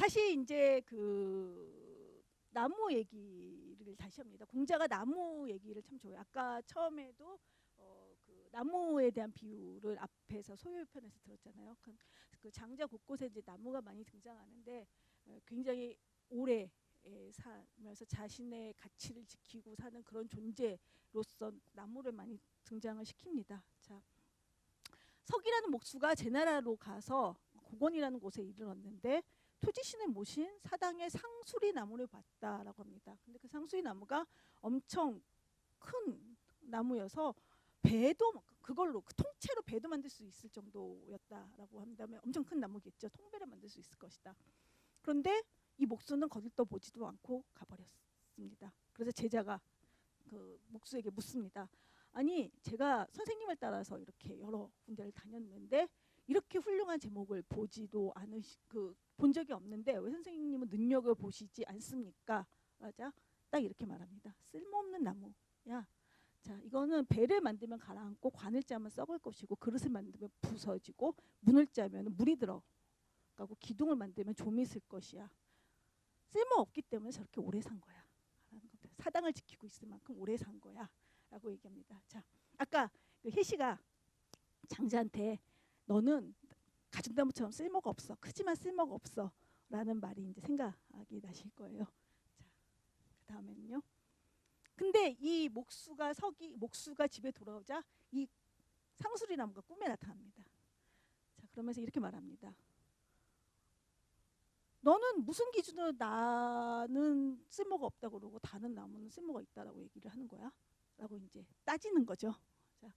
다시 이제 그 나무 얘기를 다시 합니다. 공자가 나무 얘기를 참 좋아해요. 아까 처음에도 그 나무에 대한 비유를 앞에서 소요편에서 들었잖아요. 그 장자 곳곳에 이제 나무가 많이 등장하는데 굉장히 오래 살면서 자신의 가치를 지키고 사는 그런 존재로서 나무를 많이 등장을 시킵니다. 자, 석이라는 목수가 제나라로 가서 고건이라는 곳에 이르렀는데 토지신에 모신 사당의 상수리 나무를 봤다라고 합니다. 근데 그 상수리 나무가 엄청 큰 나무여서 배도 그걸로 그 통째로 배도 만들 수 있을 정도였다라고 한다면 엄청 큰 나무겠죠. 통배를 만들 수 있을 것이다. 그런데 이 목수는 거들떠 보지도 않고 가버렸습니다. 그래서 제자가 그 목수에게 묻습니다. 아니 제가 선생님을 따라서 이렇게 여러 군데를 다녔는데 이렇게 훌륭한 제목을 보지도 본 적이 없는데 왜 선생님은 능력을 보시지 않습니까? 맞아? 딱 이렇게 말합니다. 쓸모없는 나무야. 자, 이거는 배를 만들면 가라앉고 관을 짜면 썩을 것이고 그릇을 만들면 부서지고 문을 짜면 물이 들어가고 기둥을 만들면 좀이 있을 것이야. 쓸모없기 때문에 저렇게 오래 산 거야. 사당을 지키고 있을 만큼 오래 산 거야. 라고 얘기합니다. 자, 아까 그 혜시가 장자한테 너는 가죽나무처럼 쓸모가 없어. 크지만 쓸모가 없어. 라는 말이 이제 생각이 나실 거예요. 자, 그 다음에는요. 근데 이 목수가 집에 돌아오자 이 상수리 나무가 꿈에 나타납니다. 자, 그러면서 이렇게 말합니다. 너는 무슨 기준으로 나는 쓸모가 없다고 그러고 다른 나무는 쓸모가 있다라고 얘기를 하는 거야? 라고 이제 따지는 거죠. 자,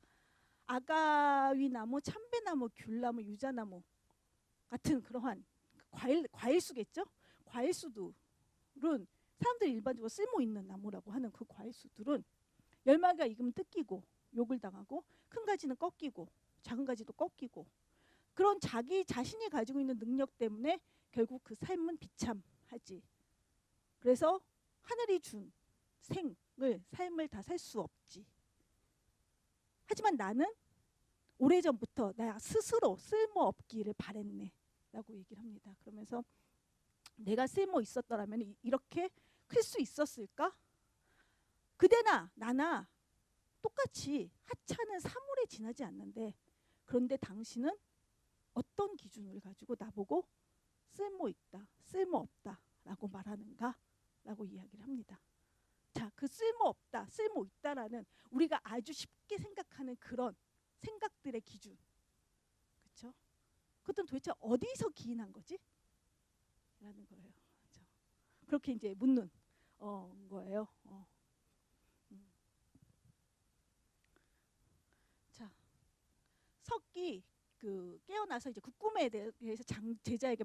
아가위 나무, 참배나무, 귤나무, 유자나무 같은 그러한 과일수겠죠? 과일수들은 사람들이 일반적으로 쓸모 있는 나무라고 하는 그 과일수들은 열매가 익으면 뜯기고 욕을 당하고 큰 가지는 꺾이고 작은 가지도 꺾이고 그런 자기 자신이 가지고 있는 능력 때문에 결국 그 삶은 비참하지. 그래서 하늘이 준 삶을 다 살 수 없지. 하지만 나는 오래전부터 나 스스로 쓸모없기를 바랬네 라고 얘기를 합니다. 그러면서 내가 쓸모 있었더라면 이렇게 클 수 있었을까? 그대나 나나 똑같이 하찮은 사물에 지나지 않는데 그런데 당신은 어떤 기준을 가지고 나보고 쓸모있다, 쓸모없다 라고 말하는가? 라고 이야기를 합니다. 자, 그 쓸모없다, 쓸모있다라는 우리가 아주 쉽게 생각하는 그런 생각들의 기준, 그렇죠? 그것은 도대체 어디서 기인한 거지? 라는 거예요. 그렇죠? 그렇게 이제 묻는 거예요. 자, 석기 그 깨어나서 이제 그 꿈에 대해서 제자에게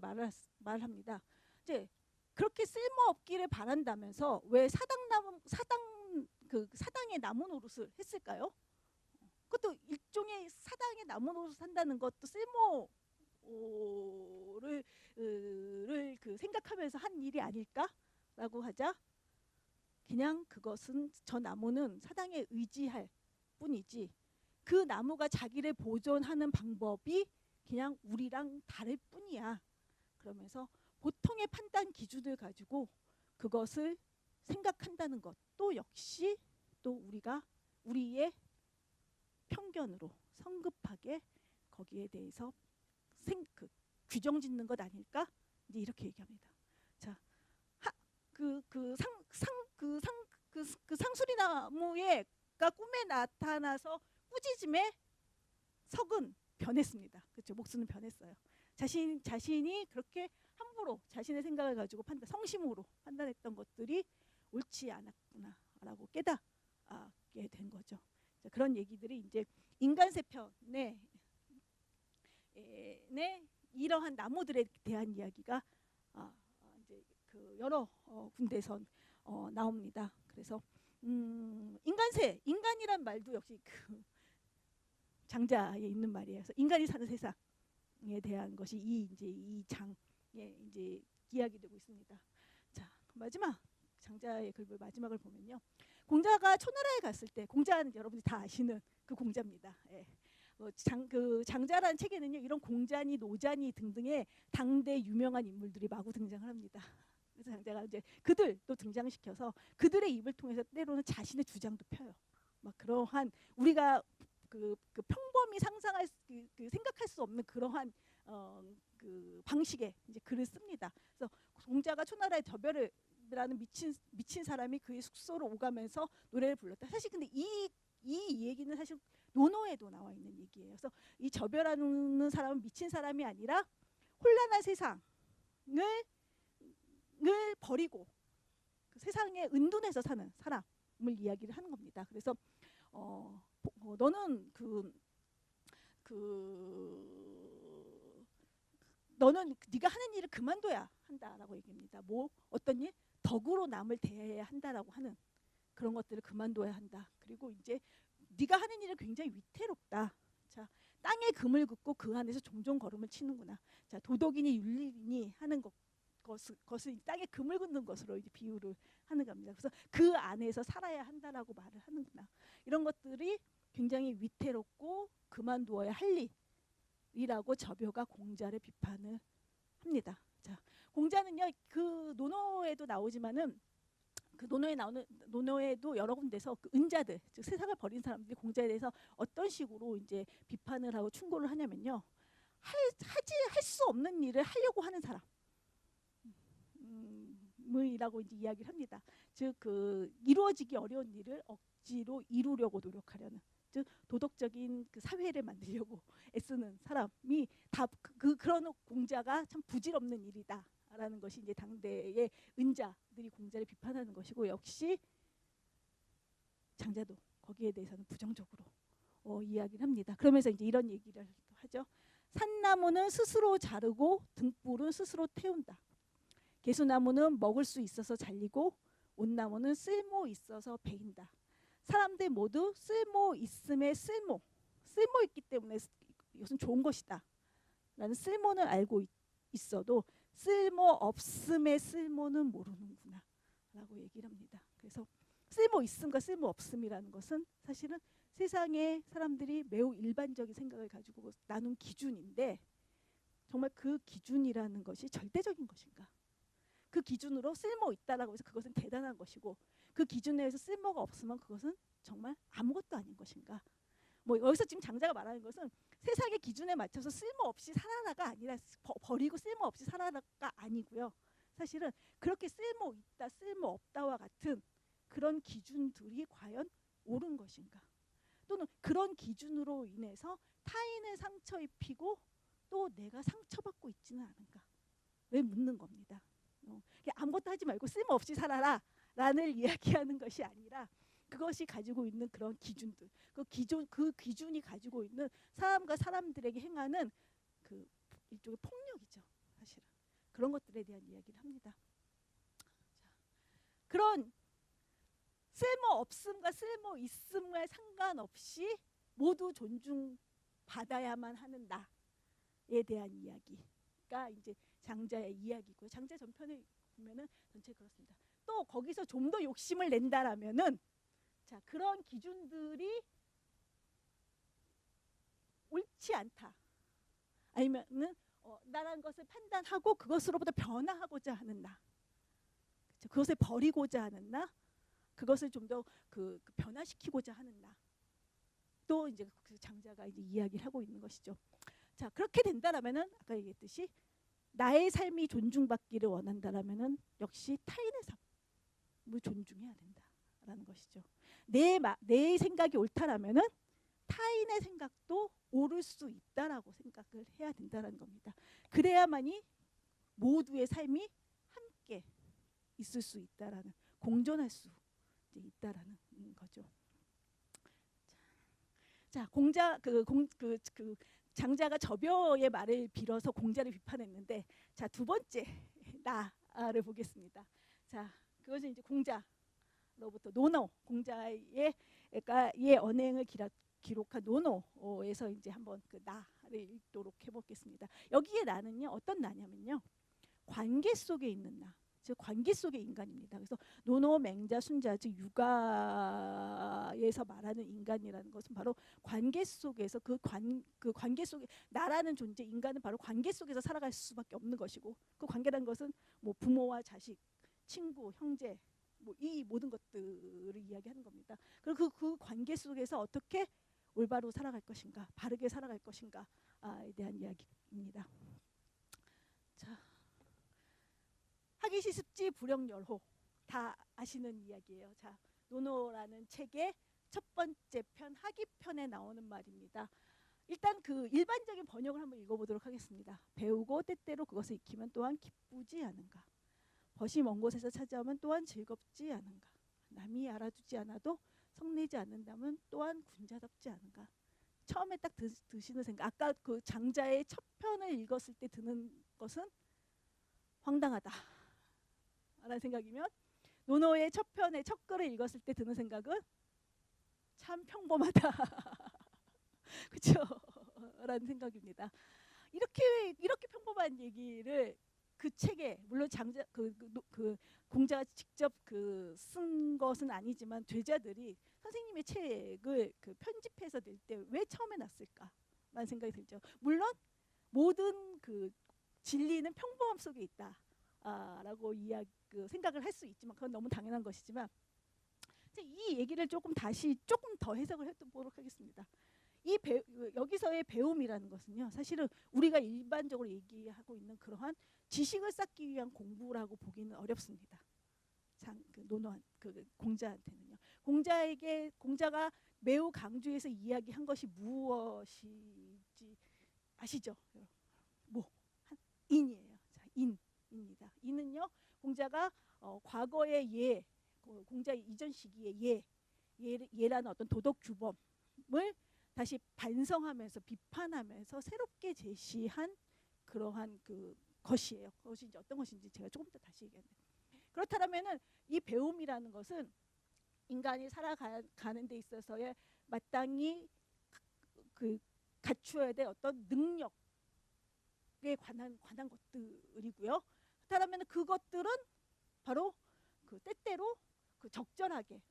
말합니다. 이제 그렇게 쓸모없기를 바란다면서 왜 사당의 나무 노릇을 했을까요? 그것도 일종의 사당의 나무 노릇을 한다는 것도 쓸모를 그 생각하면서 한 일이 아닐까라고 하자 그냥 그것은 저 나무는 사당에 의지할 뿐이지 그 나무가 자기를 보존하는 방법이 그냥 우리랑 다를 뿐이야. 그러면서 보통의 판단 기준을 가지고 그것을 생각한다는 것도 역시 또 우리가 우리의 편견으로 성급하게 거기에 대해서 규정 짓는 것 아닐까? 이제 이렇게 얘기합니다. 자, 그 상수리 나무가 꿈에 나타나서 꾸짖음에 석은 변했습니다. 그렇죠? 목수는 변했어요. 자신이 그렇게 함부로 자신의 생각을 가지고 성심으로 판단했던 것들이 옳지 않았구나라고 깨닫게 된 거죠. 자, 그런 얘기들이 이제 인간세편에 이러한 나무들에 대한 이야기가 이제 그 여러 군데서 나옵니다. 그래서 인간이란 말도 역시 그 장자에 있는 말이에요. 그래서 인간이 사는 세상에 대한 것이 이 장에 이제 이야기되고 있습니다. 자, 마지막 장자의 글 마지막을 보면요. 공자가 초나라에 갔을 때 공자는 여러분이 다 아시는 그 공자입니다. 예. 장자라는 책에는요 이런 공자니 노자니 등등의 당대 유명한 인물들이 마구 등장을 합니다. 그래서 장자가 이제 그들도 등장시켜서 그들의 입을 통해서 때로는 자신의 주장도 펴요. 막 그러한 우리가 평범히 상상할 생각할 수 없는 그러한 방식의 이제 글을 씁니다. 그래서 공자가 초나라의 저별이라는 미친 사람이 그의 숙소로 오가면서 노래를 불렀다. 사실 근데 이 얘기는 사실 논어에도 나와 있는 얘기예요. 그래서 이 저별하는 사람은 미친 사람이 아니라 혼란한 세상을 버리고 그 세상에 은둔해서 사는 사람을 이야기를 하는 겁니다. 그래서 너는 너는 네가 하는 일을 그만둬야 한다라고 얘기합니다. 뭐 어떤 일? 덕으로 남을 대해야 한다라고 하는 그런 것들을 그만둬야 한다. 그리고 이제 네가 하는 일은 굉장히 위태롭다. 자, 땅에 금을 긋고 그 안에서 종종 걸음을 치는구나. 자, 도덕이니 윤리니 하는 것을 땅에 금을 긋는 것으로 이제 비유를 하는 겁니다. 그래서 그 안에서 살아야 한다라고 말을 하는구나. 이런 것들이 굉장히 위태롭고 그만두어야 할 일이라고 저벼가 공자를 비판을 합니다. 자, 공자는요 그 논어에도 나오지만은 그 논어에도 여러 군데서 그 은자들, 즉 세상을 버린 사람들이 공자에 대해서 어떤 식으로 이제 비판을 하고 충고를 하냐면요, 할 수 없는 일을 하려고 하는 사람. 이라고 이제 이야기를 합니다. 즉 이루어지기 어려운 일을 억지로 이루려고 노력하려는, 즉 도덕적인 그 사회를 만들려고 애쓰는 사람이 다 그런 공자가 참 부질없는 일이다라는 것이 이제 당대의 은자들이 공자를 비판하는 것이고, 역시 장자도 거기에 대해서는 부정적으로 이야기를 합니다. 그러면서 이제 이런 얘기를 하죠. 산나무는 스스로 자르고 등불은 스스로 태운다. 개수나무는 먹을 수 있어서 잘리고 온나무는 쓸모 있어서 베인다. 사람들 모두 쓸모 있음의 쓸모 있기 때문에 이것은 좋은 것이다 라는 쓸모는 알고 있어도 쓸모 없음의 쓸모는 모르는구나 라고 얘기를 합니다. 그래서 쓸모 있음과 쓸모 없음이라는 것은 사실은 세상의 사람들이 매우 일반적인 생각을 가지고 나눈 기준인데, 정말 그 기준이라는 것이 절대적인 것인가, 그 기준으로 쓸모 있다라고 해서 그것은 대단한 것이고, 그 기준에 의해서 쓸모가 없으면 그것은 정말 아무것도 아닌 것인가. 뭐 여기서 지금 장자가 말하는 것은 세상의 기준에 맞춰서 쓸모 없이 살아라가 아니라 버리고 쓸모 없이 살아라가 아니고요. 사실은 그렇게 쓸모 있다, 쓸모 없다와 같은 그런 기준들이 과연 옳은 것인가, 또는 그런 기준으로 인해서 타인을 상처 입히고 또 내가 상처받고 있지는 않은가, 왜 묻는 겁니다. 아무것도 하지 말고 쓸모없이 살아라 라는 이야기하는 것이 아니라, 그것이 가지고 있는 그런 기준들, 그 기준이 가지고 있는 사람과 사람들에게 행하는 그 일종의 폭력이죠. 사실은 그런 것들에 대한 이야기를 합니다. 자, 그런 쓸모없음과 쓸모있음과 상관없이 모두 존중받아야만 하는 나에 대한 이야기가 이제 장자의 이야기고요. 장자 전편을 보면은 전체 그렇습니다. 또 거기서 좀 더 욕심을 낸다라면은, 자, 그런 기준들이 옳지 않다, 아니면은 나라는 것을 판단하고 그것으로부터 변화하고자 하는 나, 그렇죠? 그것을 버리고자 하는 나, 그것을 좀 더 변화시키고자 하는 나, 또 이제 그 장자가 이제 이야기를 하고 있는 것이죠. 자, 그렇게 된다라면은 아까 얘기했듯이 나의 삶이 존중받기를 원한다라면은 역시 타인의 삶을 존중해야 된다라는 것이죠. 내 생각이 옳다라면은 타인의 생각도 옳을 수 있다라고 생각을 해야 된다라는 겁니다. 그래야만이 모두의 삶이 함께 있을 수 있다라는, 공존할 수 있다라는 거죠. 자, 장자가 저벼의 말을 빌어서 공자를 비판했는데, 자, 두 번째 나를 보겠습니다. 자, 그것은 이제 공자로부터 논어, 공자의 언행을 기록한 논어에서 이제 한번 그 나를 읽도록 해보겠습니다. 여기에 나는요 어떤 나냐면요, 관계 속에 있는 나, 즉 관계 속의 인간입니다. 그래서 노노, 맹자, 순자 즉 육아에서 말하는 인간이라는 것은 바로 관계 속에서 그 관계 속에 나라는 존재 인간은 바로 관계 속에서 살아갈 수밖에 없는 것이고 그 관계라는 것은 뭐 부모와 자식, 친구, 형제 뭐 이 모든 것들을 이야기하는 겁니다. 그리고 그 관계 속에서 어떻게 올바로 살아갈 것인가, 바르게 살아갈 것인가에 대한 이야기입니다. 자. 하기시습지 불영열호 다 아시는 이야기예요. 자, 노노라는 책의 첫 번째 편 하기편에 나오는 말입니다. 일단 그 일반적인 번역을 한번 읽어보도록 하겠습니다. 배우고 때때로 그것을 익히면 또한 기쁘지 않은가. 벗이 먼 곳에서 찾아오면 또한 즐겁지 않은가. 남이 알아주지 않아도 성내지 않는다면 또한 군자답지 않은가. 처음에 딱 드시는 생각, 아까 그 장자의 첫 편을 읽었을 때 드는 것은 황당하다 라는 생각이면 노노의 첫 편의 첫 글을 읽었을 때 드는 생각은 참 평범하다 그렇죠? 라는 생각입니다. 이렇게 평범한 얘기를 그 책에 물론 장자 그 공자가 직접 쓴 것은 아니지만 제자들이 선생님의 책을 그 편집해서 낼 때 왜 처음에 놨을까라는 생각이 들죠. 물론 모든 그 진리는 평범함 속에 있다. 라고 생각을 할 수 있지만 그건 너무 당연한 것이지만 이 얘기를 조금 더 해석을 해보도록 하겠습니다. 여기서의 배움이라는 것은요 사실은 우리가 일반적으로 얘기하고 있는 그러한 지식을 쌓기 위한 공부라고 보기는 어렵습니다. 공자한테는요. 공자가 매우 강조해서 이야기한 것이 무엇인지 아시죠? 뭐 인이에요. 자, 인입니다. 이는요 공자가 과거의 공자 이전 시기의 예라는 어떤 도덕 규범을 다시 반성하면서 비판하면서 새롭게 제시한 그러한 것이에요. 그것이 이제 어떤 것인지 제가 조금 더 다시 얘기하는데 그렇다면은 이 배움이라는 것은 인간이 살아가는 데 있어서의 마땅히 갖추어야 될 어떤 능력에 관한 것들이고요. 그렇다면 그것들은 바로 때때로 적절하게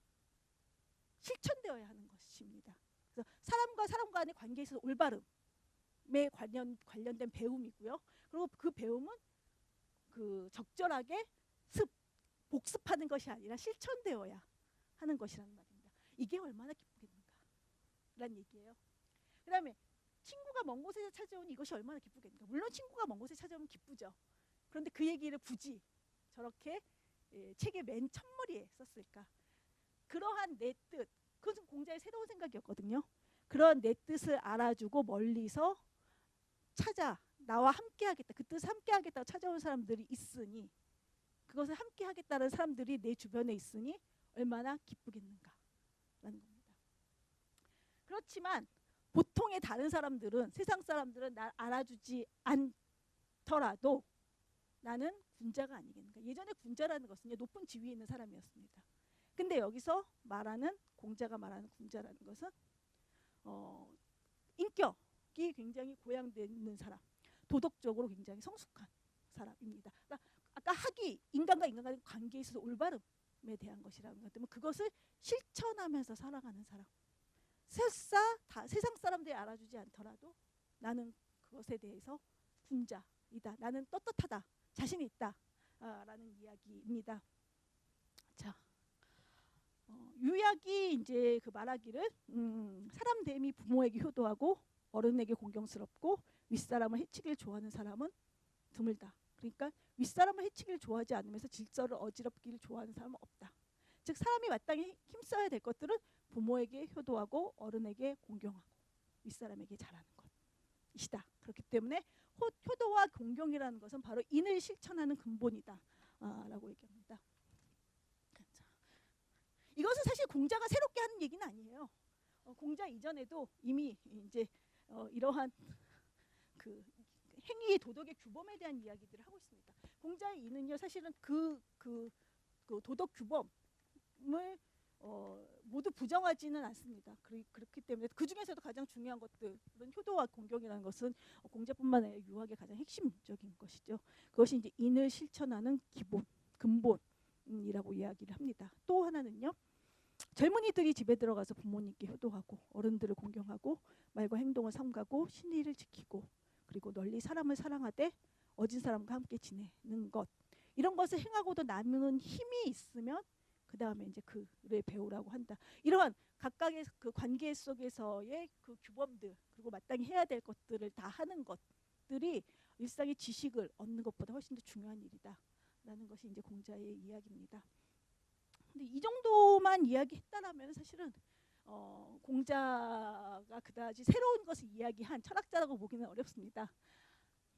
실천되어야 하는 것입니다. 그래서 사람과 사람 간의 관계에서 올바름에 관련된 배움이고요. 그리고 그 배움은 적절하게 복습하는 것이 아니라 실천되어야 하는 것이라는 말입니다. 이게 얼마나 기쁘겠는가 라는 얘기예요. 그 다음에 친구가 먼 곳에서 찾아오니 이것이 얼마나 기쁘겠는가. 물론 친구가 먼 곳에 찾아오면 기쁘죠. 그런데 그 얘기를 굳이 저렇게 책의 맨 첫머리에 썼을까. 그러한 내 뜻, 그것은 공자의 새로운 생각이었거든요. 그런 내 뜻을 알아주고 멀리서 나와 함께 하겠다, 그 뜻을 함께 하겠다고 찾아온 사람들이 있으니 그것을 함께 하겠다는 사람들이 내 주변에 있으니 얼마나 기쁘겠는가 라는 겁니다. 그렇지만 보통의 다른 사람들은, 세상 사람들은 날 알아주지 않더라도 나는 군자가 아니겠는가. 예전에 군자라는 것은 높은 지위에 있는 사람이었습니다. 근데 여기서 공자가 말하는 군자라는 것은 인격이 굉장히 고양되는 사람, 도덕적으로 굉장히 성숙한 사람입니다. 그러니까 아까 인간과 인간 간의 관계에 있어서 올바름에 대한 것이라는 것 때문에 그것을 실천하면서 살아가는 사람. 세상 사람들이 알아주지 않더라도 나는 그것에 대해서 군자이다. 나는 떳떳하다. 자신이 있다. 라는 이야기입니다. 자, 유약이 이제 말하기를 사람 됨이 부모에게 효도하고 어른에게 공경스럽고 윗사람을 해치기를 좋아하는 사람은 드물다. 그러니까 윗사람을 해치기를 좋아하지 않으면서 질서를 어지럽기를 좋아하는 사람은 없다. 즉 사람이 마땅히 힘써야 될 것들은 부모에게 효도하고 어른에게 공경하고 윗사람에게 잘하는 것이다. 그렇기 때문에 효도와 공경이라는 것은 바로 인을 실천하는 근본이다 라고 얘기합니다. 이것은 사실 공자가 새롭게 하는 얘기는 아니에요. 공자 이전에도 이미 이제 이러한 행위의 도덕의 규범에 대한 이야기들을 하고 있습니다. 공자의 이는요 사실은 그 도덕 규범을 모두 부정하지는 않습니다. 그렇기 때문에 그 중에서도 가장 중요한 것들은 효도와 공경이라는 것은 공자뿐만 아니라 유학의 가장 핵심적인 것이죠. 그것이 이제 인을 실천하는 기본 근본이라고 이야기를 합니다. 또 하나는요. 젊은이들이 집에 들어가서 부모님께 효도하고 어른들을 공경하고 말과 행동을 삼가고 신의를 지키고 그리고 널리 사람을 사랑하되 어진 사람과 함께 지내는 것, 이런 것을 행하고도 남는 힘이 있으면 그 다음에 이제 그를 배우라고 한다. 이러한 각각의 그 관계 속에서의 그 규범들 그리고 마땅히 해야 될 것들을 다 하는 것들이 일상의 지식을 얻는 것보다 훨씬 더 중요한 일이다라는 것이 이제 공자의 이야기입니다. 근데 이 정도만 이야기했다라면 사실은 공자가 그다지 새로운 것을 이야기한 철학자라고 보기는 어렵습니다.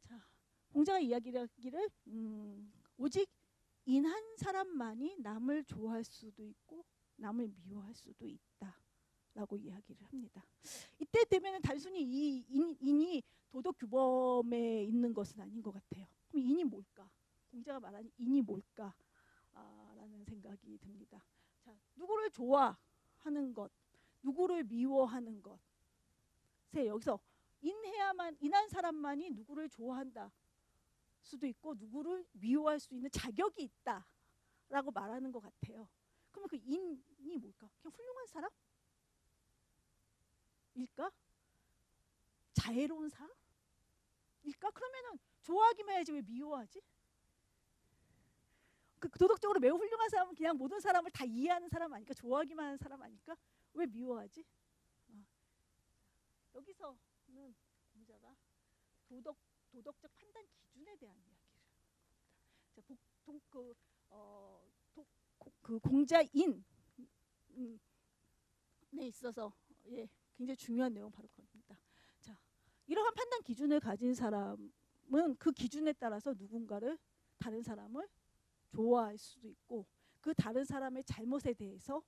자, 공자가 이야기하기를 오직 인 한 사람만이 남을 좋아할 수도 있고 남을 미워할 수도 있다라고 이야기를 합니다. 이때 되면 단순히 이 인이 도덕 규범에 있는 것은 아닌 것 같아요. 그럼 인이 뭘까? 공자가 말하는 인이 뭘까? 라는 생각이 듭니다. 자, 누구를 좋아하는 것, 누구를 미워하는 것. 여기서 인한 사람만이 누구를 좋아한다 수도 있고 누구를 미워할 수 있는 자격이 있다라고 말하는 것 같아요. 그러면 그 인이 뭘까? 그냥 훌륭한 사람? 일까? 자애로운 사람? 일까? 그러면은 좋아하기만 해야지 왜 미워하지? 그 도덕적으로 매우 훌륭한 사람은 그냥 모든 사람을 다 이해하는 사람 아닐까? 좋아하기만 하는 사람 아닐까? 왜 미워하지? 여기서는 공자가 도덕적 판단 기준에 대한 이야기를 합니다. 그 공자인에 있어서 굉장히 중요한 내용 바로 그겁니다. 자, 이러한 판단 기준을 가진 사람은 그 기준에 따라서 누군가를 다른 사람을 좋아할 수도 있고 그 다른 사람의 잘못에 대해서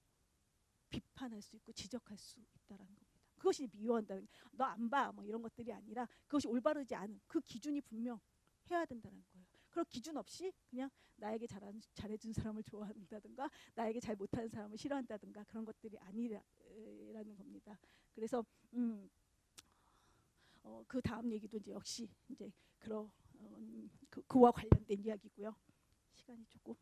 비판할 수 있고 지적할 수 있다는 겁니다. 그것이 미워한다는 너 안 봐 뭐 이런 것들이 아니라 그것이 올바르지 않은 그 기준이 분명해야 된다는 거예요. 그런 기준 없이 그냥 나에게 잘해준 사람을 좋아한다든가 나에게 잘 못하는 사람을 싫어한다든가 그런 것들이 아니라는 겁니다. 그래서 그 다음 얘기도 이제 역시 이제 그와 관련된 이야기고요. 시간이 조금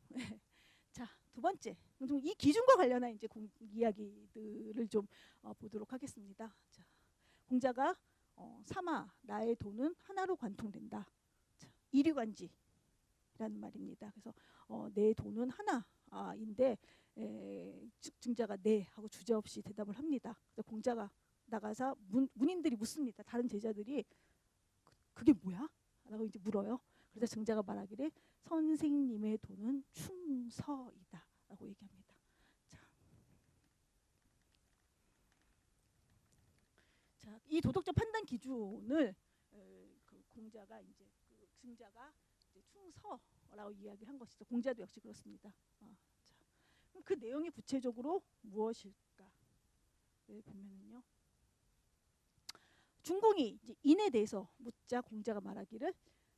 자, 두 번째 이 기준과 관련한 이제 이야기들을 좀 보도록 하겠습니다. 자, 공자가 삼아 나의 돈은 하나로 관통된다. 자, 이류관지라는 말입니다. 그래서 내 돈은 하나인데 증자가 네 하고 주저없이 대답을 합니다. 그래서 공자가 나가서 문인들이 묻습니다. 다른 제자들이 그게 뭐야? 라고 이제 물어요. 그래서 증자가 말하기를 선생님의 돈은 충서이다 라고 얘기합니다. 자, 이 도덕적 판단 기준을 그 공자가 이제 증자가 이제 충서라고 이야기한 것이죠. 공자도 역시 그렇습니다. 자, 그럼 그 내용이 구체적으로 무엇일까를 보면은요. 중공이 이제 인에 대해서 묻자 공자가 말하기를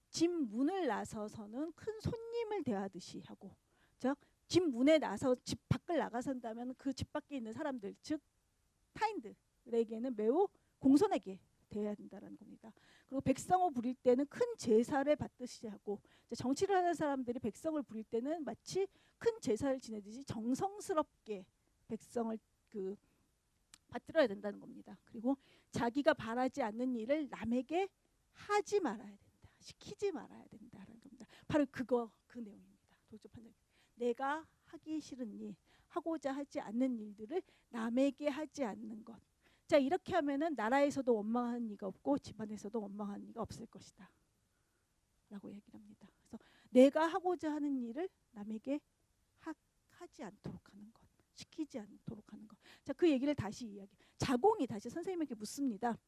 집 문을 나서서는 큰 손님을 대하듯이 하고, 즉 집 문에 나서 집 밖을 나가선다면 그 집 밖에 있는 사람들, 즉 타인들에게는 매우 공손하게 대해야 된다는 겁니다. 그리고 백성을 부릴 때는 큰 제사를 받듯이 하고, 정치를 하는 사람들이 백성을 부릴 때는 마치 큰 제사를 지내듯이 정성스럽게 백성을 받들어야 된다는 겁니다. 그리고 자기가 바라지 않는 일을 남에게 하지 말아야 된다, 시키지 말아야 된다는 겁니다. 바로 그 내용입니다. 도덕적 판단. 내가 하기 싫은 일, 하고자 하지 않는 일들을 남에게 하지 않는 것. 자, 이렇게 하면은 나라에서도 원망하는 이가 없고 집안에서도 원망하는 이가 없을 것이다 라고 얘기를 합니다. 그래서 내가 하고자 하는 일을 남에게 하지 않도록 하는 것, 시키지 않도록 하는 것. 자, 그 얘기를 다시 이야기. 자공이 다시 선생님에게 묻습니다.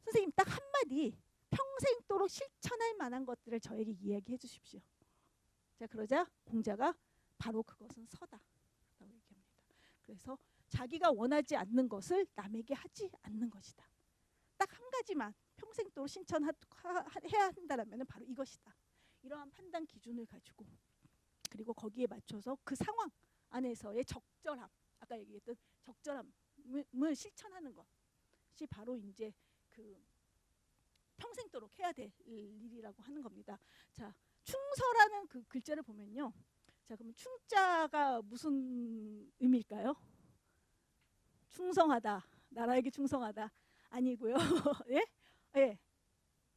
선생님, 딱 한마디 평생도록 실천할 만한 것들을 저에게 이야기해 주십시오. 자, 그러자 공자가 바로 그것은 서다라고 얘기합니다. 그래서 자기가 원하지 않는 것을 남에게 하지 않는 것이다. 딱 한 가지만 평생도록 실천해야 한다면 바로 이것이다. 이러한 판단 기준을 가지고, 그리고 거기에 맞춰서 그 상황 안에서의 적절함, 아까 얘기했던 적절함을 실천하는 것이 바로 이제 그 평생도록 해야 될 일이라고 하는 겁니다. 자, 충서라는 그 글자를 보면요, 자, 그럼 충자가 무슨 의미일까요? 충성하다, 나라에게 충성하다 아니고요. 예? 예.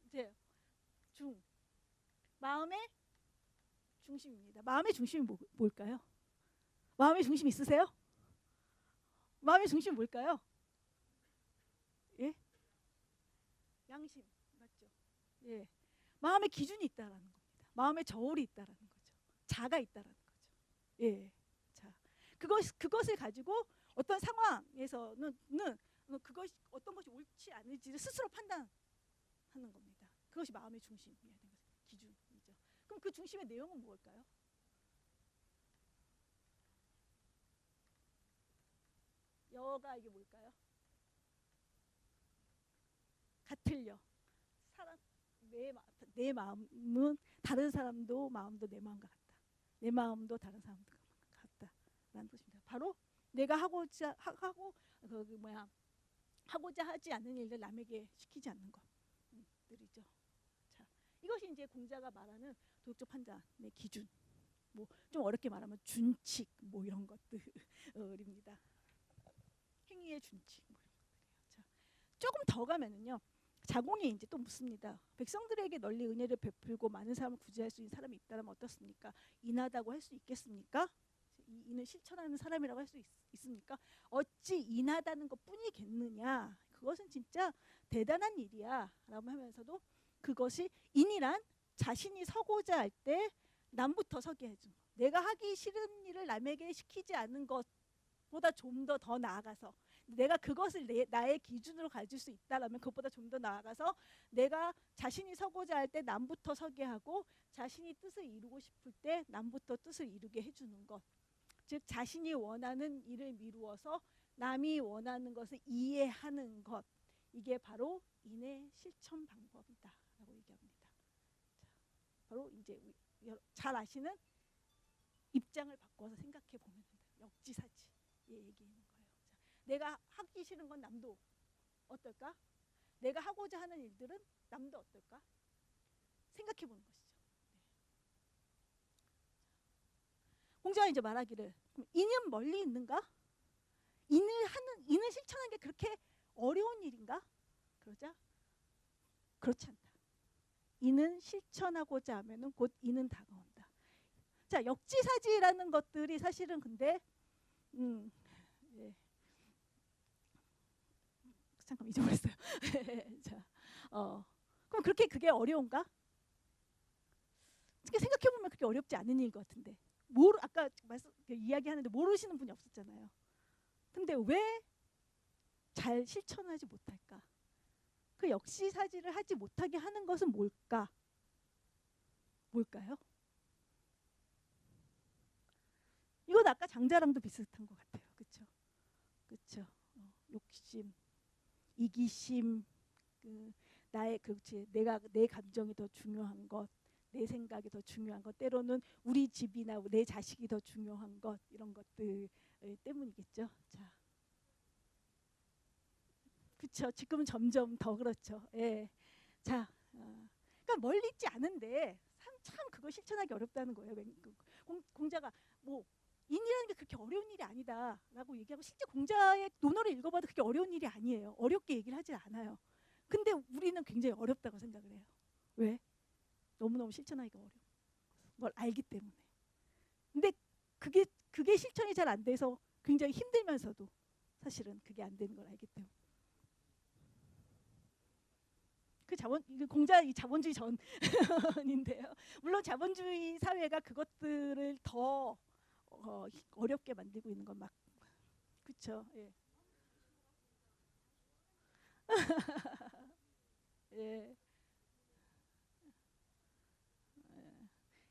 이제 중 마음의 중심입니다. 마음의 중심이 뭘까요? 마음의 중심 있으세요? 마음의 중심이 뭘까요? 예? 양심 맞죠? 예. 마음의 기준이 있다라는 겁니다. 마음의 저울이 있다라는 거죠. 자가 있다라는 거죠. 예. 자, 그것을 가지고 어떤 상황에서는 그것이 어떤 것이 옳지 않을지를 스스로 판단하는 겁니다. 그것이 마음의 중심이야 되는 거죠. 기준이죠. 그럼 그 중심의 내용은 무엇일까요? 여가 이게 뭘까요? 같을요. 사람 내 마음은 다른 사람도 마음도 내 마음과 같다. 내 마음도 다른 사람도 같다라는 뜻입니다. 바로 내가 하고자 하지 않는 일들 남에게 시키지 않는 것들이죠. 자, 이것이 이제 공자가 말하는 도덕적 판단의 기준. 뭐 좀 어렵게 말하면 준칙 뭐 이런 것들입니다. 행위의 준칙 뭐 이런 것들이에요. 자, 조금 더 가면은요. 자공이 이제 또 묻습니다. 백성들에게 널리 은혜를 베풀고 많은 사람을 구제할 수 있는 사람이 있다면 어떻습니까? 인하다고 할 수 있겠습니까? 이 인을 실천하는 사람이라고 할 수 있습니까? 어찌 인하다는 것뿐이겠느냐? 그것은 진짜 대단한 일이야 라고 하면서도 그것이 인이란 자신이 서고자 할 때 남부터 서게 해준 것. 내가 하기 싫은 일을 남에게 시키지 않는 것보다 좀 더 나아가서 내가 그것을 나의 기준으로 가질 수 있다라면 그것보다 좀 더 나아가서 내가 자신이 서고자 할 때 남부터 서게 하고 자신이 뜻을 이루고 싶을 때 남부터 뜻을 이루게 해주는 것. 즉 자신이 원하는 일을 미루어서 남이 원하는 것을 이해하는 것. 이게 바로 인의 실천 방법이다라고 얘기합니다. 자, 바로 이제 잘 아시는 입장을 바꿔서 생각해 보면 된다. 역지사지 얘기하는 거예요. 자, 내가 하기 싫은 건 남도 어떨까? 내가 하고자 하는 일들은 남도 어떨까? 생각해 보는 것이죠. 공자가 이제 말하기를 인은 멀리 있는가? 인을 실천하는 게 그렇게 어려운 일인가? 그러자 그렇지 않다. 인은 실천하고자 하면은 곧 인은 다가온다. 자, 역지사지라는 것들이 사실은 근데 예. 잠깐 잊어버렸어요. 자, 그럼 그게 어려운가? 생각해 보면 그렇게 어렵지 않은 일인 것 같은데. 아까 이야기하는데 모르시는 분이 없었잖아요. 근데 왜 잘 실천하지 못할까? 그 역시사지를 하지 못하게 하는 것은 뭘까요? 이건 아까 장자랑도 비슷한 것 같아요. 그렇죠? 욕심, 이기심, 내 감정이 더 중요한 것, 내 생각이 더 중요한 것, 때로는 우리 집이나 내 자식이 더 중요한 것 이런 것들 때문이겠죠. 자, 그렇죠. 지금은 점점 더 그렇죠. 예. 자, 그러니까 멀리 있지 않은데 참 그거 실천하기 어렵다는 거예요. 공자가 뭐 인이라는 게 그렇게 어려운 일이 아니다라고 얘기하고 실제 공자의 논어를 읽어봐도 그렇게 어려운 일이 아니에요. 어렵게 얘기를 하지 않아요. 근데 우리는 굉장히 어렵다고 생각을 해요. 왜? 너무너무 실천하기가 어려워. 뭘 알기 때문에. 근데 그게 실천이 잘 안 돼서 굉장히 힘들면서도 사실은 그게 안 되는 걸 알기 때문에. 공자 이 자본주의 전인데요. 물론 자본주의 사회가 그것들을 더 어렵게 만들고 있는 건 그렇죠. 예. 예.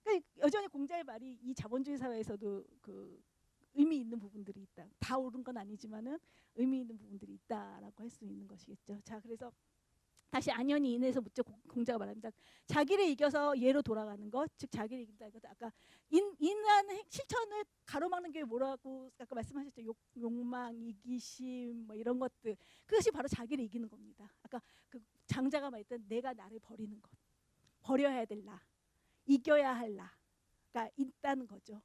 그러니까 여전히 공자의 말이 이 자본주의 사회에서도 그 의미 있는 부분들이 있다. 다 옳은 건 아니지만은 의미 있는 부분들이 있다라고 할 수 있는 것이겠죠. 자, 그래서 다시 안연히 인에서 묻자 공자가 말합니다. 자기를 이겨서 예로 돌아가는 것, 즉 자기를 이긴다. 아까 인하는 실천을 가로막는 게 뭐라고 아까 말씀하셨죠. 욕망, 이기심, 뭐 이런 것들. 그것이 바로 자기를 이기는 겁니다. 아까 그 장자가 말했던 내가 나를 버리는 것, 버려야 될 나, 이겨야 할 나가 있다는 거죠.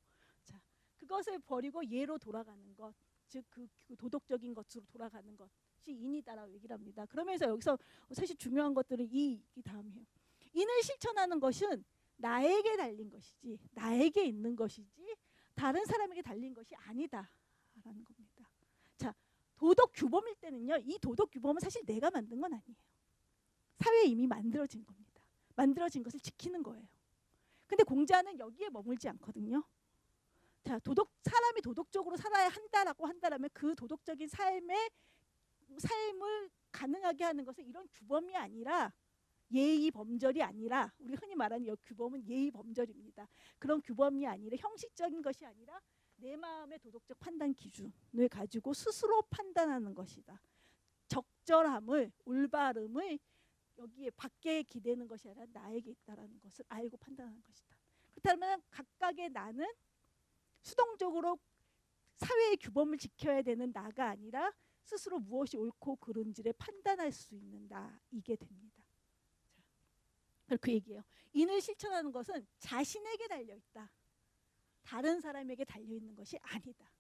그것을 버리고 예로 돌아가는 것, 즉 그 도덕적인 것으로 돌아가는 것이 인이다라고 얘기를 합니다. 그러면서 여기서 사실 중요한 것들은 이 다음이에요. 인을 실천하는 것은 나에게 달린 것이지, 나에게 있는 것이지 다른 사람에게 달린 것이 아니다라는 겁니다. 자, 도덕 규범일 때는요, 이 도덕 규범은 사실 내가 만든 건 아니에요. 사회에 이미 만들어진 겁니다. 만들어진 것을 지키는 거예요. 근데 공자는 여기에 머물지 않거든요. 자, 사람이 도덕적으로 살아야 한다라고 한다라면 그 도덕적인 삶을 가능하게 하는 것은 이런 규범이 아니라 예의 범절이 아니라, 우리 흔히 말하는 이 규범은 예의 범절입니다. 그런 규범이 아니라, 형식적인 것이 아니라 내 마음의 도덕적 판단 기준을 가지고 스스로 판단하는 것이다. 적절함을, 올바름을 여기에 밖에 기대는 것이 아니라 나에게 있다라는 것을 알고 판단하는 것이다. 그렇다면 각각의 나는 수동적으로 사회의 규범을 지켜야 되는 나가 아니라 스스로 무엇이 옳고 그른지를 판단할 수 있는 나이게 됩니다. 그 얘기예요. 인을 실천하는 것은 자신에게 달려있다. 다른 사람에게 달려있는 것이 아니다.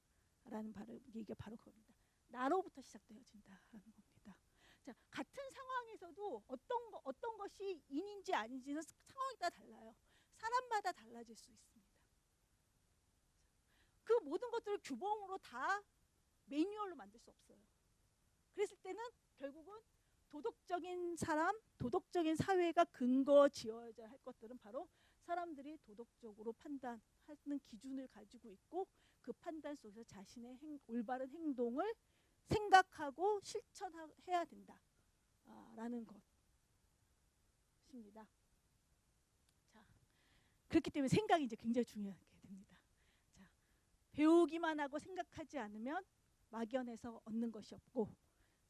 라는 얘기가 바로 그겁니다. 나로부터 시작되어진다라는 겁니다. 자, 같은 상황에서도 어떤 것이 인인지 아닌지는 상황에 따라 달라요. 사람마다 달라질 수 있습니다. 그 모든 것들을 규범으로 다 매뉴얼로 만들 수 없어요. 그랬을 때는 결국은 도덕적인 사람, 도덕적인 사회가 근거 지어져야 할 것들은 바로 사람들이 도덕적으로 판단하는 기준을 가지고 있고 그 판단 속에서 자신의 올바른 행동을 생각하고 실천해야 된다라는 것입니다. 자, 그렇기 때문에 생각이 이제 굉장히 중요하게 됩니다. 자, 배우기만 하고 생각하지 않으면 막연해서 얻는 것이 없고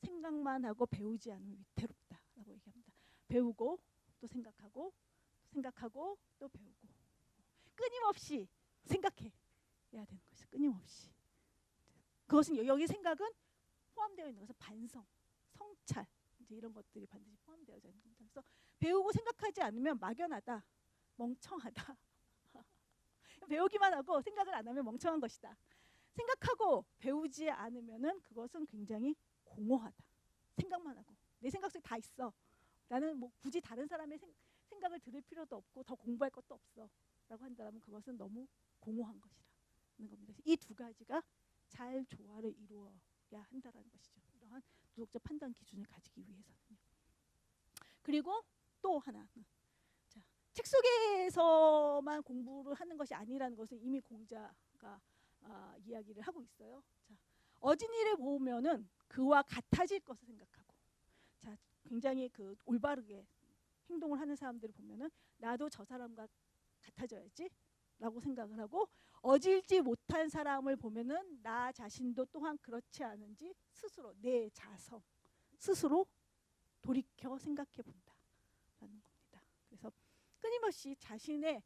생각만 하고 배우지 않으면 위태롭다라고 얘기합니다. 배우고 또 생각하고 또 배우고 끊임없이 생각해야 되는 것이죠. 끊임없이. 그것은 여기 생각은 포함되어 있는 것은 반성, 성찰 이제 이런 것들이 반드시 포함되어 있는 겁니다. 그래서 배우고 생각하지 않으면 막연하다, 멍청하다. 배우기만 하고 생각을 안 하면 멍청한 것이다. 생각하고 배우지 않으면은 그것은 굉장히 공허하다. 생각만 하고 내 생각 속에 다 있어. 나는 뭐 굳이 다른 사람의 생각을 들을 필요도 없고 더 공부할 것도 없어. 라고 한다면 그것은 너무 공허한 것이라는 겁니다. 이 두 가지가 잘 조화를 이루어야 한다는 것이죠. 이러한 도덕적 판단 기준을 가지기 위해서는요. 그리고 또 하나. 자, 책 속에서만 공부를 하는 것이 아니라는 것은 이미 공자가 이야기를 하고 있어요. 자, 어진이를 보면은 그와 같아질 것을 생각하고, 자, 굉장히 그 올바르게 행동을 하는 사람들을 보면은 나도 저 사람과 같아져야지 라고 생각을 하고, 어질지 못한 사람을 보면은 나 자신도 또한 그렇지 않은지 스스로 내 자성 스스로 돌이켜 생각해 본다 라는 겁니다. 그래서 끊임없이 자신의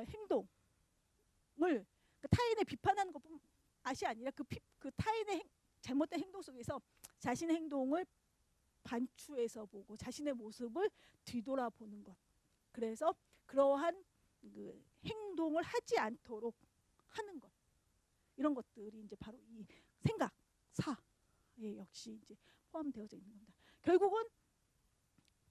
행동을 타인을 비판하는 것뿐만이 아니라 그 타인의 잘못된 행동 속에서 자신의 행동을 반추해서 보고 자신의 모습을 뒤돌아보는 것. 그래서 그러한 그 행동을 하지 않도록 하는 것. 이런 것들이 이제 바로 이 생각, 사에 역시 이제 포함되어져 있는 겁니다. 결국은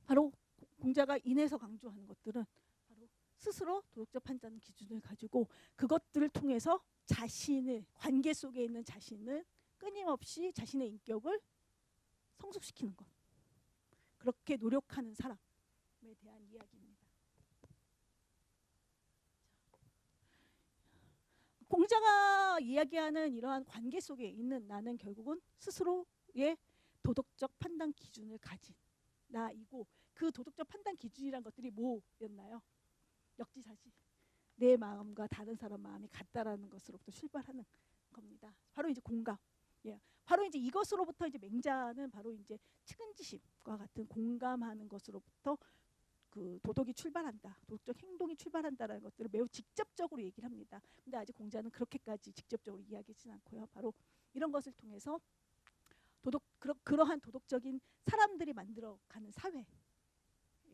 바로 공자가 인에서 강조하는 것들은 바로 스스로 도덕적 판단 기준을 가지고 그것들을 통해서 자신을, 관계 속에 있는 자신을 끊임없이 자신의 인격을 성숙시키는 것. 그렇게 노력하는 사람에 대한 이야기입니다. 공자가 이야기하는 이러한 관계 속에 있는 나는 결국은 스스로의 도덕적 판단 기준을 가진 나이고, 그 도덕적 판단 기준이란 것들이 뭐였나요? 역지사지. 내 마음과 다른 사람 마음이 같다라는 것으로부터 출발하는 겁니다. 바로 이제 공감. 예. 바로 이제 이것으로부터 이제 맹자는 바로 이제 측은지심과 같은 공감하는 것으로부터 그 도덕이 출발한다, 도덕적 행동이 출발한다라는 것들을 매우 직접적으로 얘기를 합니다. 근데 아직 공자는 그렇게까지 직접적으로 이야기하지는 않고요. 바로 이런 것을 통해서 그러한 도덕적인 사람들이 만들어가는 사회,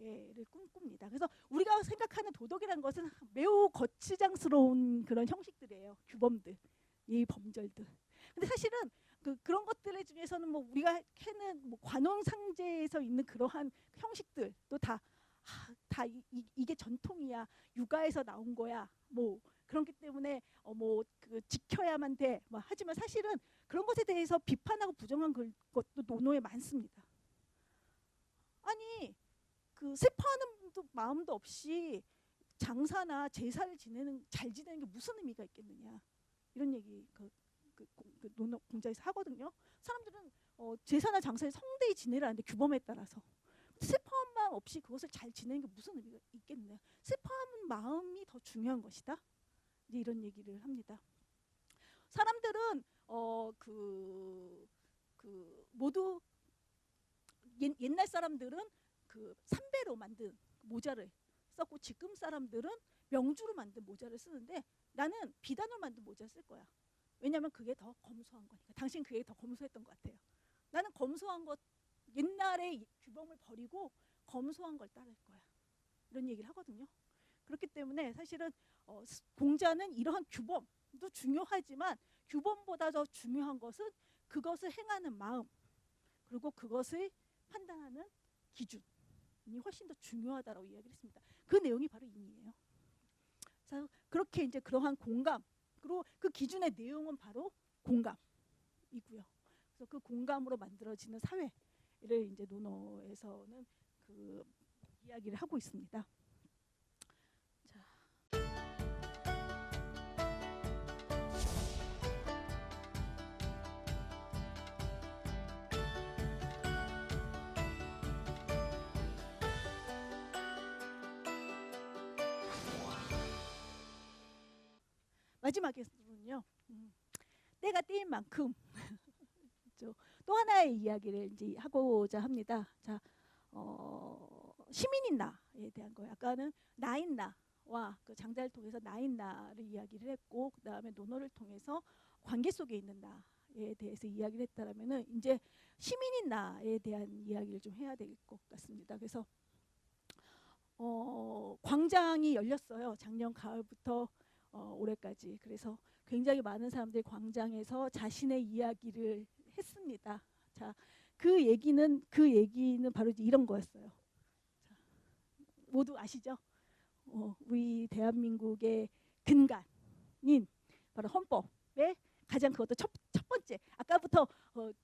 사회를 꿈꿉니다. 그래서 우리가 생각하는 도덕이라는 것은 매우 거추장스러운 그런 형식들이에요. 규범들, 이 범절들. 근데 사실은 그런 것들 중에서는 뭐 우리가 하는 뭐 관혼상제에서 있는 그러한 형식들도 다 이게 전통이야, 육아에서 나온 거야, 뭐 그렇기 때문에 뭐 지켜야만 돼. 뭐 하지만 사실은 그런 것에 대해서 비판하고 부정한 것도 논어에 많습니다. 아니 슬퍼하는 마음도 없이 장사나 제사를 잘 지내는 게 무슨 의미가 있겠느냐, 이런 얘기 논어 공자에서 하거든요. 사람들은 제사나 장사를 성대히 지내라는데 규범에 따라서 슬퍼한 마음 없이 그것을 잘 지내는 게 무슨 의미가 있겠느냐, 슬퍼하는 마음이 더 중요한 것이다, 이제 이런 얘기를 합니다. 사람들은 모두 옛날 사람들은 삼배로 만든 모자를 썼고, 지금 사람들은 명주로 만든 모자를 쓰는데 나는 비단으로 만든 모자를 쓸 거야. 왜냐하면 그게 더 검소한 거니까. 당신 그게 더 검소했던 것 같아요. 나는 검소한 것, 옛날의 규범을 버리고 검소한 걸 따를 거야, 이런 얘기를 하거든요. 그렇기 때문에 사실은 공자는 이러한 규범도 중요하지만 규범보다 더 중요한 것은 그것을 행하는 마음, 그리고 그것을 판단하는 기준이 훨씬 더 중요하다고 이야기를 했습니다. 그 내용이 바로 인이에요. 그래서 그렇게 이제 그러한 공감, 그리고 그 기준의 내용은 바로 공감이고요. 그래서 그 공감으로 만들어지는 사회를 이제 논어에서는 그 이야기를 하고 있습니다. 마지막에는요, 때가 때인 만큼 또 하나의 이야기를 이제 하고자 합니다. 자, 시민인 나에 대한 거예요. 아까는 나인 나와 그 장자를 통해서 나인 나를 이야기를 했고, 그 다음에 논어를 통해서 관계 속에 있는 나에 대해서 이야기를 했다라면은 이제 시민인 나에 대한 이야기를 좀 해야 될 것 같습니다. 그래서 광장이 열렸어요. 작년 가을부터 올해까지. 그래서 굉장히 많은 사람들이 광장에서 자신의 이야기를 했습니다. 자, 그 얘기는 바로 이런 거였어요. 자, 모두 아시죠? 우리 대한민국의 근간인 바로 헌법의 가장 그것도 첫 번째, 아까부터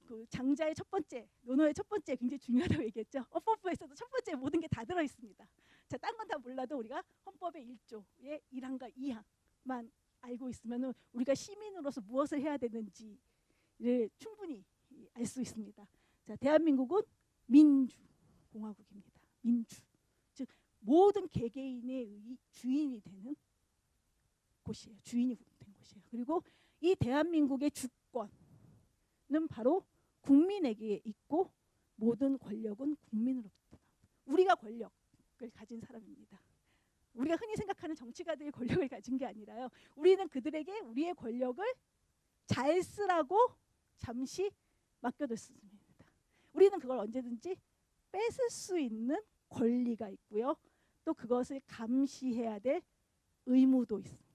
그 장자의 첫 번째, 논어의 첫 번째 굉장히 중요하다고 얘기했죠. 헌법에서도 첫 번째 모든 게 다 들어 있습니다. 자, 딴 건 다 몰라도 우리가 헌법의 1조의 1항과 2항만 알고 있으면 우리가 시민으로서 무엇을 해야 되는지를 충분히 알 수 있습니다. 자, 대한민국은 민주공화국입니다. 민주, 즉 모든 개개인의 주인이 되는 곳이에요. 주인이 된 곳이에요. 그리고 이 대한민국의 주권은 바로 국민에게 있고 모든 권력은 국민으로부터. 우리가 권력을 가진 사람입니다. 우리가 흔히 생각하는 정치가들이 권력을 가진 게 아니라요. 우리는 그들에게 우리의 권력을 잘 쓰라고 잠시 맡겨뒀습니다. 우리는 그걸 언제든지 뺏을 수 있는 권리가 있고요. 또 그것을 감시해야 될 의무도 있습니다.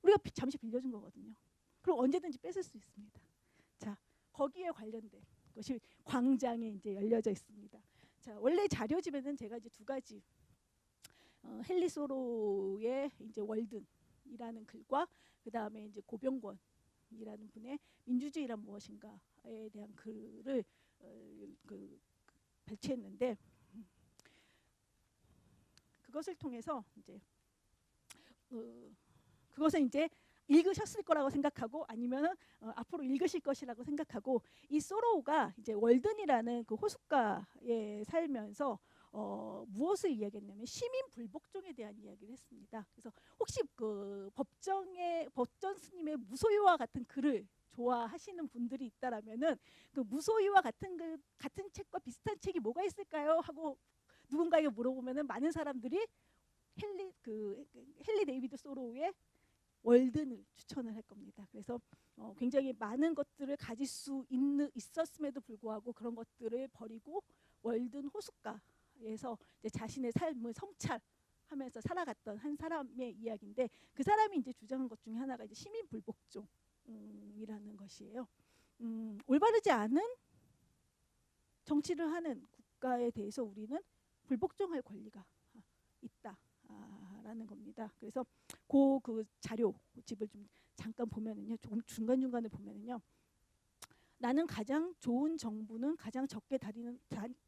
우리가 잠시 빌려준 거거든요. 그리고 언제든지 뺏을 수 있습니다. 자, 거기에 관련된 것이 광장에 이제 열려져 있습니다. 자, 원래 자료집에는 제가 이제 두 가지 헨리 소로의 이제 월든이라는 글과 그 다음에 이제 고병권이라는 분의 민주주의란 무엇인가에 대한 글을 배치했는데, 그것을 통해서 이제 그것은 이제 읽으셨을 거라고 생각하고 아니면 앞으로 읽으실 것이라고 생각하고, 이 소로우가 이제 월든이라는 그 호숫가에 살면서 무엇을 이야기했냐면 시민 불복종에 대한 이야기를 했습니다. 그래서 혹시 그 법전 스님의 무소유와 같은 글을 좋아하시는 분들이 있다라면은 그 무소유와 같은 책과 비슷한 책이 뭐가 있을까요? 하고 누군가에게 물어보면은 많은 사람들이 헨리 데이비드 소로우의 월든을 추천을 할 겁니다. 그래서 굉장히 많은 것들을 가질 수 있었음에도 불구하고 그런 것들을 버리고 월든 호숫가에 사회에서 이제 자신의 삶을 성찰하면서 살아갔던 한 사람의 이야기인데, 그 사람이 이제 주장한 것 중에 하나가 이제 시민 불복종이라는 것이에요. 올바르지 않은 정치를 하는 국가에 대해서 우리는 불복종할 권리가 있다라는 겁니다. 그래서 그 자료 집을 좀 잠깐 보면은요, 조금 중간중간에 보면은요, 나는 가장 좋은 정부는 가장 적게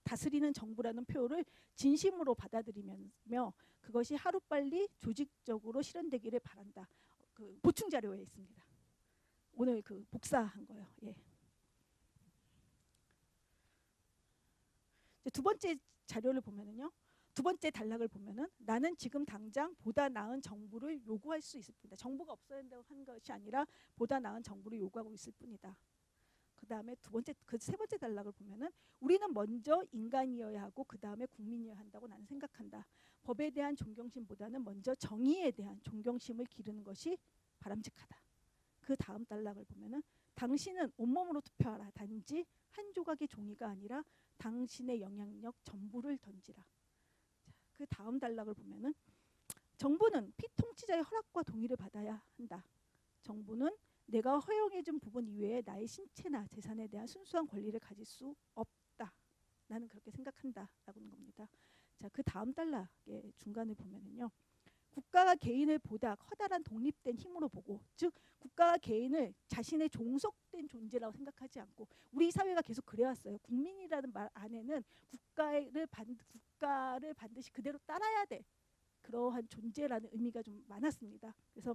다스리는 정부라는 표를 진심으로 받아들이며 그것이 하루빨리 조직적으로 실현되기를 바란다. 그 보충 자료에 있습니다. 오늘 그 복사한 거예요. 예. 두 번째 자료를 보면은요, 두 번째 단락을 보면은 나는 지금 당장 보다 나은 정부를 요구할 수 있을 뿐이다. 정부가 없어야 한다고 하는 것이 아니라 보다 나은 정부를 요구하고 있을 뿐이다. 그 다음에 그 세 번째 단락을 보면은 우리는 먼저 인간이어야 하고 그 다음에 국민이어야 한다고 나는 생각한다. 법에 대한 존경심보다는 먼저 정의에 대한 존경심을 기르는 것이 바람직하다. 그 다음 단락을 보면은 당신은 온몸으로 투표하라. 단지 한 조각의 종이가 아니라 당신의 영향력 전부를 던지라. 그 다음 단락을 보면은 정부는 피통치자의 허락과 동의를 받아야 한다. 정부는 내가 허용해준 부분 이외에 나의 신체나 재산에 대한 순수한 권리를 가질 수 없다. 나는 그렇게 생각한다라고는 겁니다. 자, 그 다음 단락의 중간에 보면은요, 국가가 개인을 보다 커다란 독립된 힘으로 보고, 즉 국가가 개인을 자신의 종속된 존재라고 생각하지 않고, 우리 사회가 계속 그래왔어요. 국민이라는 말 안에는 국가를 반드시 그대로 따라야 돼. 그러한 존재라는 의미가 좀 많았습니다. 그래서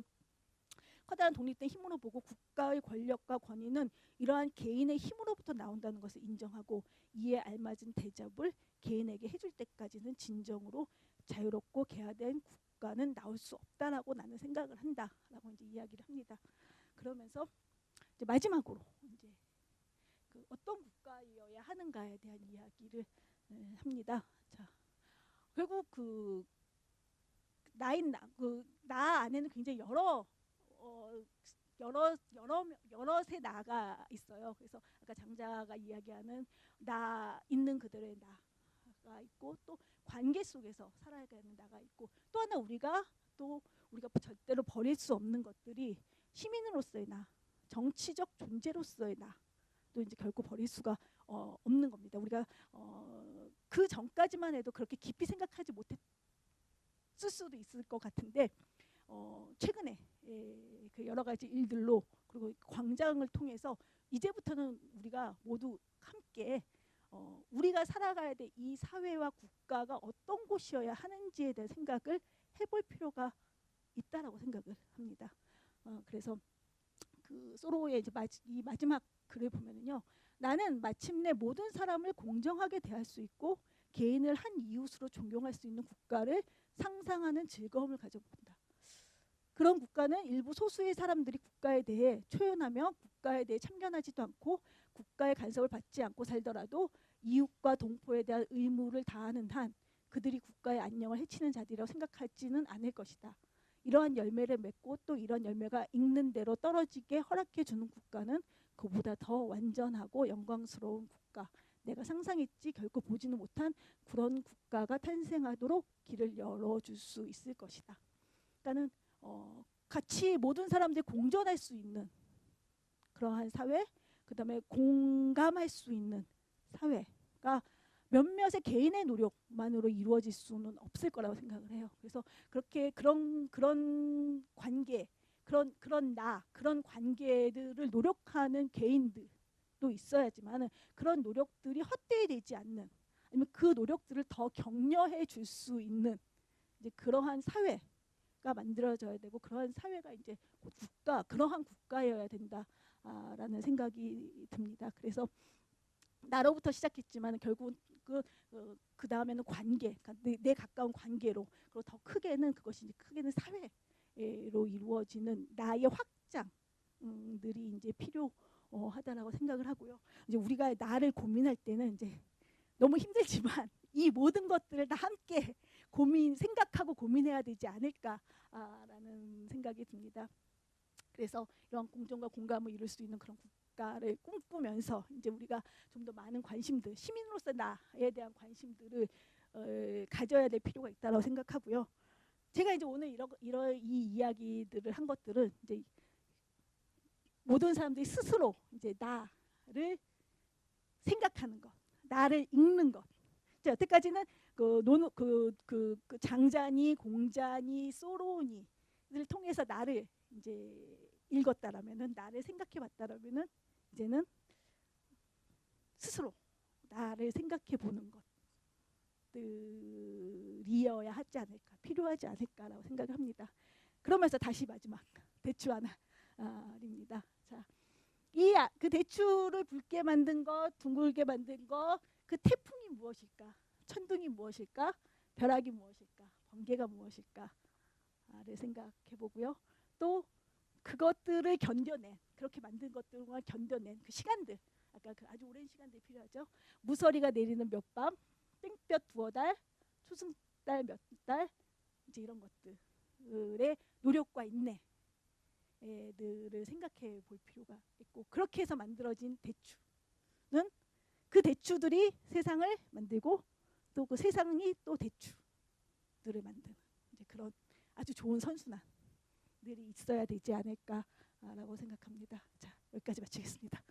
커다란 독립된 힘으로 보고 국가의 권력과 권위는 이러한 개인의 힘으로부터 나온다는 것을 인정하고 이에 알맞은 대접을 개인에게 해줄 때까지는 진정으로 자유롭고 개화된 국가는 나올 수 없다라고 나는 생각을 한다라고 이제 이야기를 합니다. 그러면서 이제 마지막으로 이제 그 어떤 국가여야 하는가에 대한 이야기를 합니다. 자, 결국 나 안에는 굉장히 여럿의 나가 있어요. 그래서 아까 장자가 이야기하는 나 있는 그들의 나가 있고, 또 관계 속에서 살아가는 나가 있고, 또 하나 우리가 절대로 버릴 수 없는 것들이 시민으로서의 나, 정치적 존재로서의 나도 이제 결코 버릴 수가 없는 겁니다. 우리가 그 전까지만 해도 그렇게 깊이 생각하지 못했을 수도 있을 것 같은데, 최근에 그 여러 가지 일들로, 그리고 광장을 통해서 이제부터는 우리가 모두 함께 우리가 살아가야 될 이 사회와 국가가 어떤 곳이어야 하는지에 대한 생각을 해볼 필요가 있다라고 생각을 합니다. 그래서 그 소로의 이제 이 마지막 글을 보면은요, 나는 마침내 모든 사람을 공정하게 대할 수 있고 개인을 한 이웃으로 존경할 수 있는 국가를 상상하는 즐거움을 가져본다. 그런 국가는 일부 소수의 사람들이 국가에 대해 초연하며 국가에 대해 참견하지도 않고 국가의 간섭을 받지 않고 살더라도 이웃과 동포에 대한 의무를 다하는 한 그들이 국가의 안녕을 해치는 자들이라고 생각하지는 않을 것이다. 이러한 열매를 맺고 또 이런 열매가 익는 대로 떨어지게 허락해 주는 국가는 그보다 더 완전하고 영광스러운 국가, 내가 상상했지 결코 보지는 못한 그런 국가가 탄생하도록 길을 열어줄 수 있을 것이다. 그러니까는 같이 모든 사람들이 공존할 수 있는 그러한 사회, 그 다음에 공감할 수 있는 사회가 몇몇의 개인의 노력만으로 이루어질 수는 없을 거라고 생각을 해요. 그래서 그렇게 그런 관계, 그런 관계들을 노력하는 개인들도 있어야지만 그런 노력들이 헛되이 되지 않는, 아니면 그 노력들을 더 격려해 줄 수 있는 이제 그러한 사회가 만들어져야 되고, 그러한 사회가 이제 그러한 국가여야 된다라는 생각이 듭니다. 그래서 나로부터 시작했지만 결국 그 다음에는 관계, 그러니까 내 가까운 관계로, 그리고 더 크게는 크게는 사회로 이루어지는 나의 확장들이 이제 필요하다라고 생각을 하고요. 이제 우리가 나를 고민할 때는 이제 너무 힘들지만 이 모든 것들을 다 함께 생각하고 고민해야 되지 않을까라는 생각이 듭니다. 그래서 이런 공존과 공감을 이룰 수 있는 그런 국가를 꿈꾸면서 이제 우리가 좀 더 많은 관심들, 시민으로서 나에 대한 관심들을 가져야 될 필요가 있다고 생각하고요. 제가 이제 오늘 이 이야기들을 한 것들은 이제 모든 사람들이 스스로 이제 나를 생각하는 것, 나를 읽는 것. 여태까지는 장자니 공자니 소로니를 통해서 나를 이제 읽었다라면은, 나를 생각해봤다라면은, 이제는 스스로 나를 생각해보는 것들이어야 하지 않을까, 필요하지 않을까라고 생각을 합니다. 그러면서 다시 마지막 대추 하나입니다. 자, 그 대추를 붉게 만든 것, 둥글게 만든 것, 그 태풍이 무엇일까? 천둥이 무엇일까? 벼락이 무엇일까? 번개가 무엇일까를 생각해 보고요. 또 그것들을 견뎌낸, 그렇게 만든 것들과 견뎌낸 그 시간들, 아까 그 아주 오랜 시간들이 필요하죠. 무서리가 내리는 몇 밤, 땡볕 두어 달, 초승달 몇 달, 이제 이런 것들의 노력과 인내 들을 생각해 볼 필요가 있고, 그렇게 해서 만들어진 대추는 그 대추들이 세상을 만들고, 또 그 세상이 또 대추들을 만드는 이제 그런 아주 좋은 선순환들이 있어야 되지 않을까라고 생각합니다. 자, 여기까지 마치겠습니다.